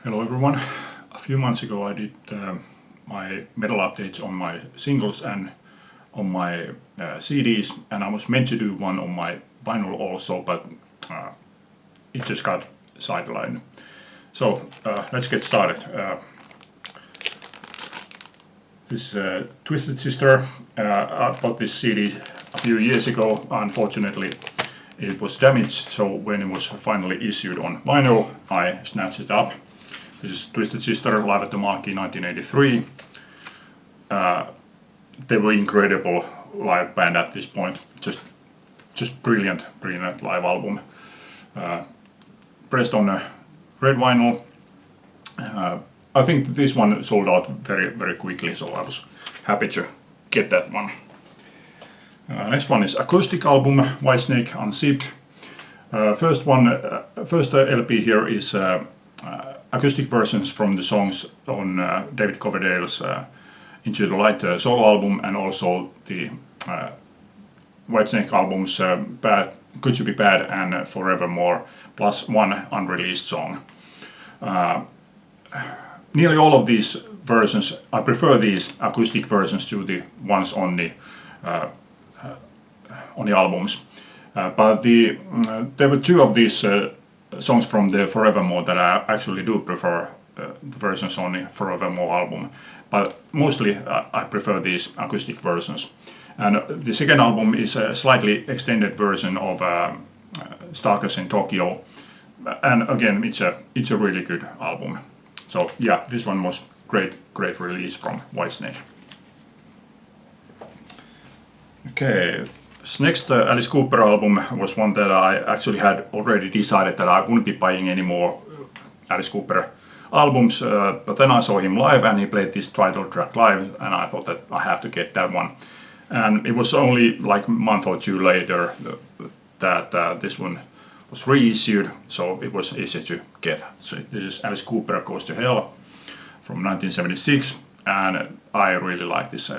Hello everyone. A few months ago I did my metal updates on my singles and on my CDs, and I was meant to do one on my vinyl also, but it just got sidelined. So let's get started. This Twisted Sister, I bought this CD a few years ago. Unfortunately it was damaged, so when it was finally issued on vinyl I snatched it up. This is Twisted Sister live at the Marquee 1983. They were incredible live band at this point. Just brilliant live album. Pressed on a red vinyl. I think this one sold out very quickly, so I was happy to get that one. Next one is acoustic album, Whitesnake Unzipped. First LP here is acoustic versions from the songs on David Coverdale's Into the Light solo album, and also the Whitesnake albums Good to Be Bad and Forevermore, plus one unreleased song. Nearly all of these versions, I prefer these acoustic versions to the ones on the albums. But there were two of these songs from the Forevermore that I actually do prefer, the versions on the Forevermore album. But mostly I prefer these acoustic versions. And the second album is a slightly extended version of Stalkers in Tokyo. And again, it's a really good album. So yeah, this one was great release from Whitesnake. Okay, this next Alice Cooper album was one that I actually had already decided that I wouldn't be buying any more Alice Cooper albums, but then I saw him live and he played this title track live, and I thought that I have to get that one. And it was only like a month or two later that this one was reissued, so it was easy to get. So this is Alice Cooper Goes to Hell from 1976, and I really like this.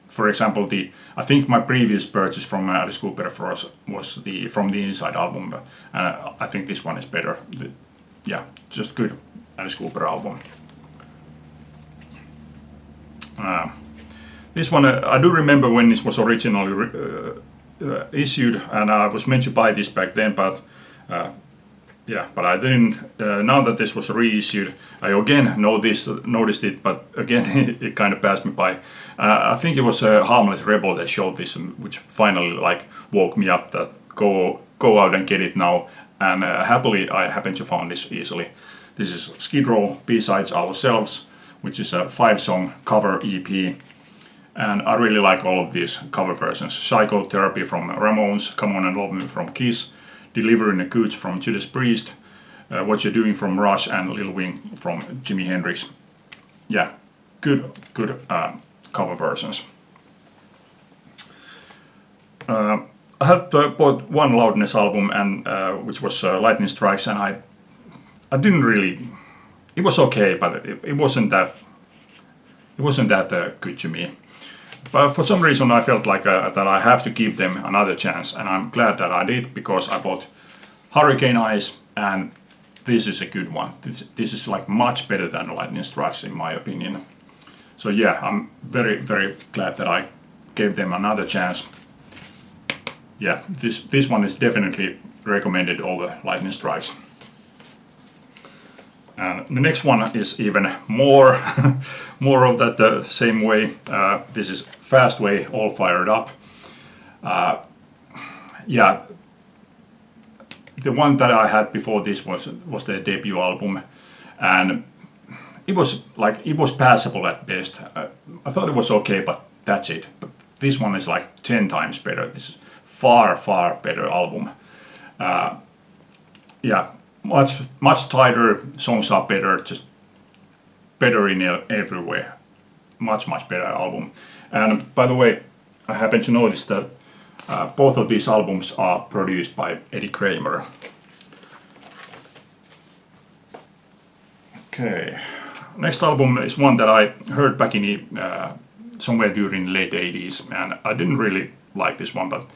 For example, I think my previous purchase from Alice Cooper was the From the Inside album, and I think this one is better. Yeah, just good Alice Cooper album. This one, I do remember when this was originally issued, and I was meant to buy this back then, but but I didn't. Now that this was reissued, I again noticed it, but again it kind of passed me by. I think it was Harmless Rebel that showed this, which finally like woke me up that go out and get it now. And happily I happened to find this easily. This is Skid Row B-Sides Ourselves, which is a 5-song cover EP. And I really like all of these cover versions. Psychotherapy from Ramones, Come On and Love Me from Kiss, Delivering the Goods from Judas Priest, What You're Doing from Rush, and Lil Wing from Jimi Hendrix. Yeah, good cover versions. I had bought one Loudness album, and which was Lightning Strikes, and I didn't really. It was okay, but it wasn't that good to me. But for some reason I felt like that I have to give them another chance, and I'm glad that I did, because I bought Hurricane Eyes, and this is a good one. This is like much better than Lightning Strikes in my opinion. So yeah, I'm very glad that I gave them another chance. Yeah, this one is definitely recommended over Lightning Strikes. And the next one is even more of that same way. This is Fastway, All Fired Up. Yeah, the one that I had before this was their debut album, and it was passable at best. I thought it was okay, but that's it. But this one is like 10 times better. This is far better album. Yeah. Much tighter, songs are better, just better in everywhere. Much better album. And by the way, I happen to notice that both of these albums are produced by Eddie Kramer. Okay, next album is one that I heard back in somewhere during the late 80s, and I didn't really like this one, but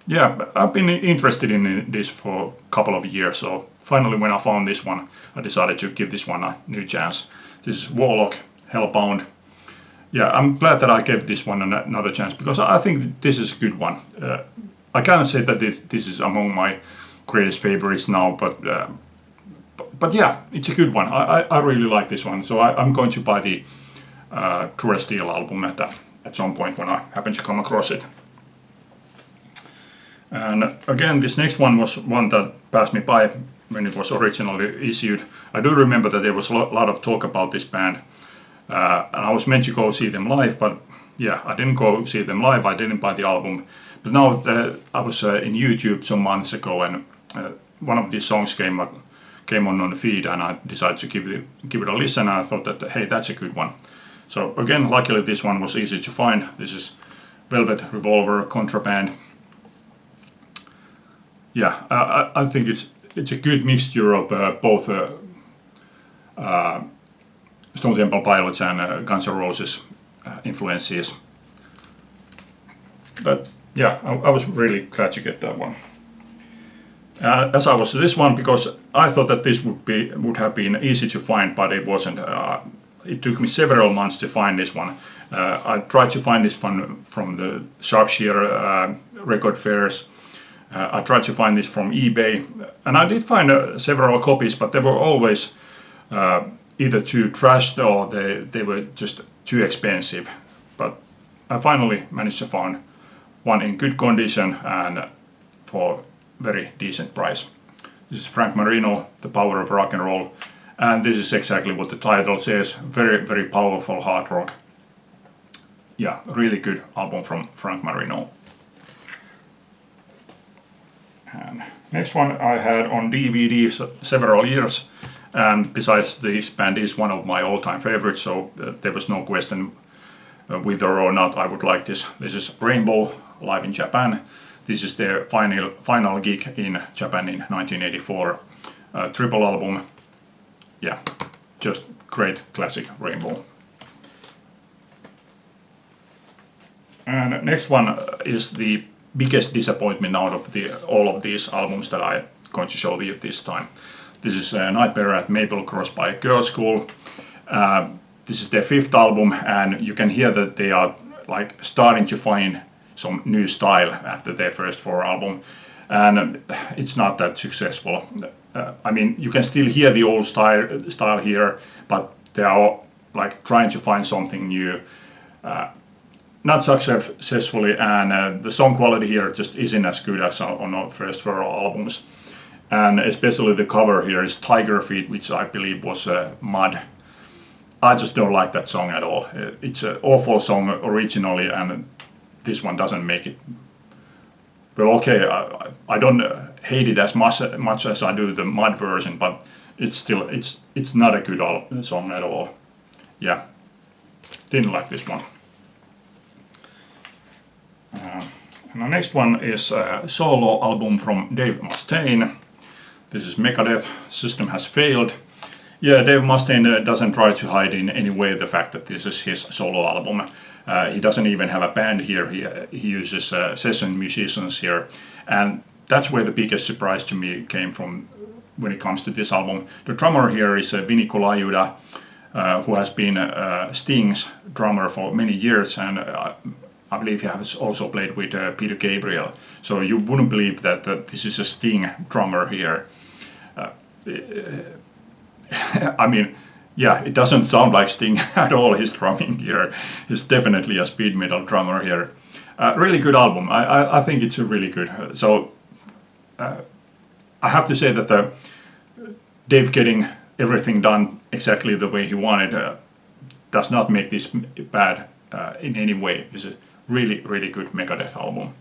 yeah, I've been interested in this for a couple of years, so finally when I found this one, I decided to give this one a new chance. This is Warlock, Hellbound. Yeah, I'm glad that I gave this one another chance because I think this is a good one. I cannot say that this is among my greatest favorites now, but yeah, it's a good one. I really like this one, so I'm going to buy the True Steel album at some point when I happen to come across it. And again, this next one was one that passed me by when it was originally issued. I do remember that there was a lot of talk about this band, and I was meant to go see them live, but yeah, I didn't go see them live. I didn't buy the album. But now I was in YouTube some months ago, and one of these songs came on the feed, and I decided to give it a listen. And I thought that hey, that's a good one. So again, luckily this one was easy to find. This is Velvet Revolver, Contraband. Yeah, I think it's a good mixture of both Stone Temple Pilots and Guns N' Roses influences. But yeah, I was really glad to get that one. As I was this one because I thought that this would have been easy to find, but it wasn't. It took me several months to find this one. I tried to find this one from the Shropshire record fairs. I tried to find this from eBay, and I did find several copies, but they were always either too trashed or they were just too expensive. But I finally managed to find one in good condition and for very decent price. This is Frank Marino, The Power of Rock and Roll, and this is exactly what the title says. Very, very powerful hard rock. Yeah, really good album from Frank Marino. And next one I had on DVD several years, and besides this band is one of my all-time favorites, so there was no question whether or not I would like this. This is Rainbow live in Japan. This is their final gig in Japan in 1984. Triple album. Yeah, just great classic Rainbow. And next one is the biggest disappointment out of all of these albums that I'm going to show you this time. This is Nightmare at Maple Cross by Girlschool. This is their 5th album, and you can hear that they are like starting to find some new style after their first 4 albums, and it's not that successful. I mean, you can still hear the old style here, but they are like trying to find something new. Not successfully, and the song quality here just isn't as good as on our first 4 albums. And especially the cover here is Tiger Feet, which I believe was Mud. I just don't like that song at all. It's an awful song originally, and this one doesn't make it. Well, okay, I don't hate it as much as I do the Mud version, but it's not a good song at all. Yeah, didn't like this one. And the next one is a solo album from Dave Mustaine. This is Megadeth, System Has Failed. Yeah, Dave Mustaine doesn't try to hide in any way the fact that this is his solo album. He doesn't even have a band here. He uses session musicians here. And that's where the biggest surprise to me came from when it comes to this album. The drummer here is Vinny Colaiuta, who has been Sting's drummer for many years, and I believe he has also played with Peter Gabriel. So you wouldn't believe that this is a Sting drummer here. I mean, yeah, it doesn't sound like Sting at all, his drumming here. He's definitely a speed metal drummer here. Really good album. I think it's a really good. So I have to say that Dave getting everything done exactly the way he wanted does not make this bad in any way. This is really, really good Megadeth album.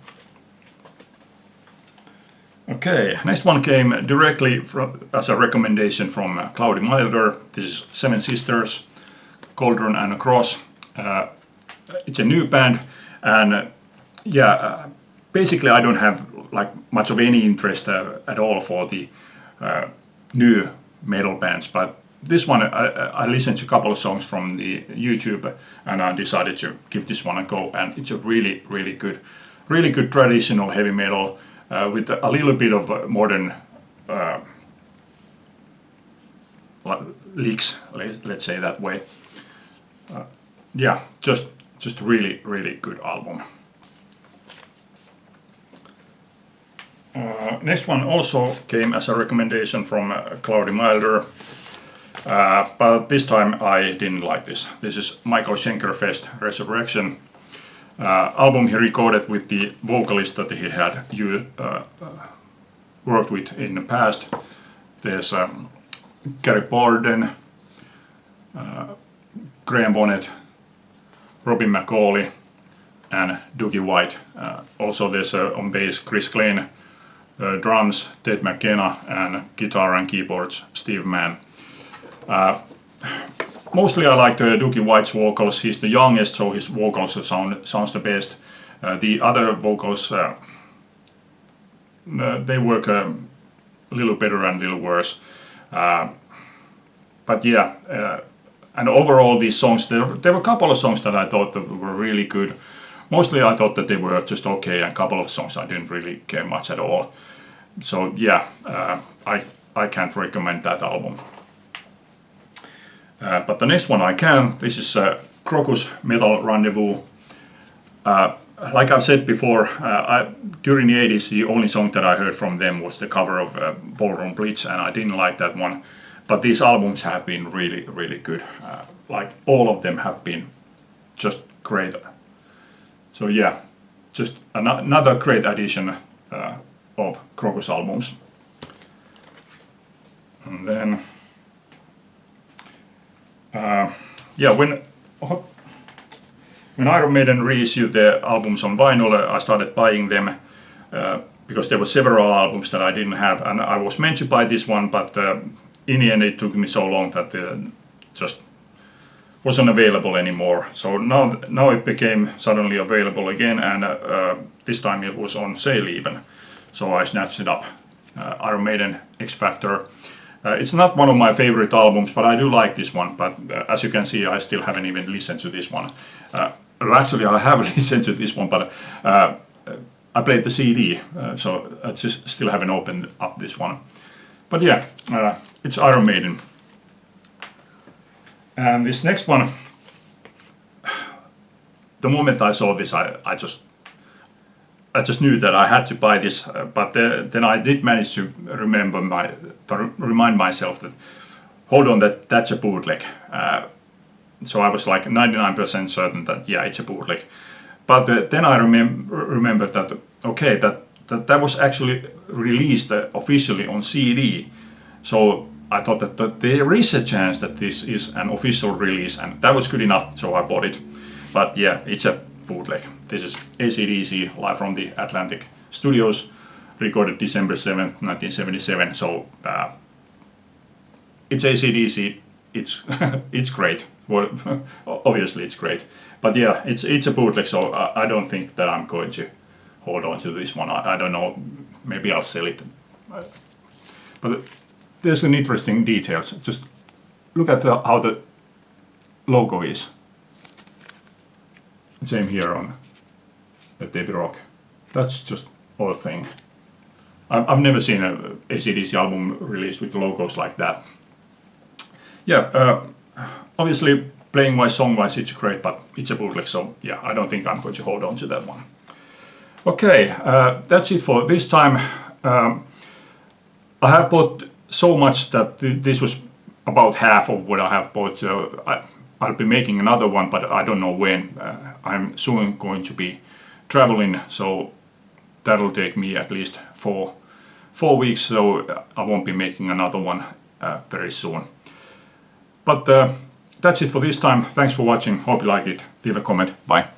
Okay, next one came directly as a recommendation from Cloudy Milder. This is Seven Sisters, Cauldron and a Cross. It's a new band, and basically I don't have like much of any interest at all for the new metal bands, but this one I listened to a couple of songs from the YouTube, and I decided to give this one a go. And it's a really, really good traditional heavy metal with a little bit of modern licks, let's say that way. Yeah, just really, really good album. Next one also came as a recommendation from Claudia Milder, but this time I didn't like this. This is Michael Schenkerfest, Resurrection. Album he recorded with the vocalist that he had worked with in the past. There's Gary Borden, Graham Bonnet, Robin McCauley, and Dougie White. Also there's on bass Chris Glenn, drums Ted McKenna, and guitar and keyboards Steve Mann. Mostly I like Dougie White's vocals. He's the youngest, so his vocals sounds the best. The other vocals, they work a little better and a little worse. But yeah, and overall these songs, there were a couple of songs that I thought that were really good. Mostly I thought that they were just okay, and a couple of songs I didn't really care much at all. So yeah, I can't recommend that album. But the next one I can. This is Crocus Metal Rendezvous. Like I've said before, during the 80s the only song that I heard from them was the cover of Ballroom Blitz, and I didn't like that one. But these albums have been really, really good. Like all of them have been just great. So yeah, just another great addition of Crocus albums. And then yeah, when Iron Maiden reissued their albums on vinyl, I started buying them because there were several albums that I didn't have, and I was meant to buy this one, but in the end it took me so long that just wasn't available anymore. So now it became suddenly available again, and this time it was on sale even. So I snatched it up. Iron Maiden X Factor. It's not one of my favorite albums, but I do like this one. But as you can see, I still haven't even listened to this one. Actually, I have listened to this one, but I played the CD, so I just still haven't opened up this one. But yeah, it's Iron Maiden. And this next one, the moment I saw this, I just knew that I had to buy this, but then I did manage to remind myself that, hold on, that's a bootleg. So I was like 99% certain that yeah, it's a bootleg. But then I remembered that okay, that was actually released officially on CD. So I thought that there is a chance that this is an official release, and that was good enough, so I bought it. But yeah, it's a bootleg. This is AC/DC live from the Atlantic Studios, recorded December 7th, 1977. So it's AC/DC. It's great. Well, obviously it's great. But yeah, it's a bootleg, so I don't think that I'm going to hold on to this one. I don't know. Maybe I'll sell it. But there's an interesting details. Just look at how the logo is. Same here on the Debbie Rock. That's just all thing. I've never seen a AC/DC album released with logos like that. Yeah, obviously playing wise, song wise, it's great, but it's a bootleg, so yeah, I don't think I'm going to hold on to that one. Okay, that's it for this time. I have bought so much that this was about half of what I have bought, so I'll be making another one, but I don't know when. I'm soon going to be traveling, so that'll take me at least 4 weeks, so I won't be making another one very soon. But that's it for this time. Thanks for watching. Hope you like it. Leave a comment. Bye.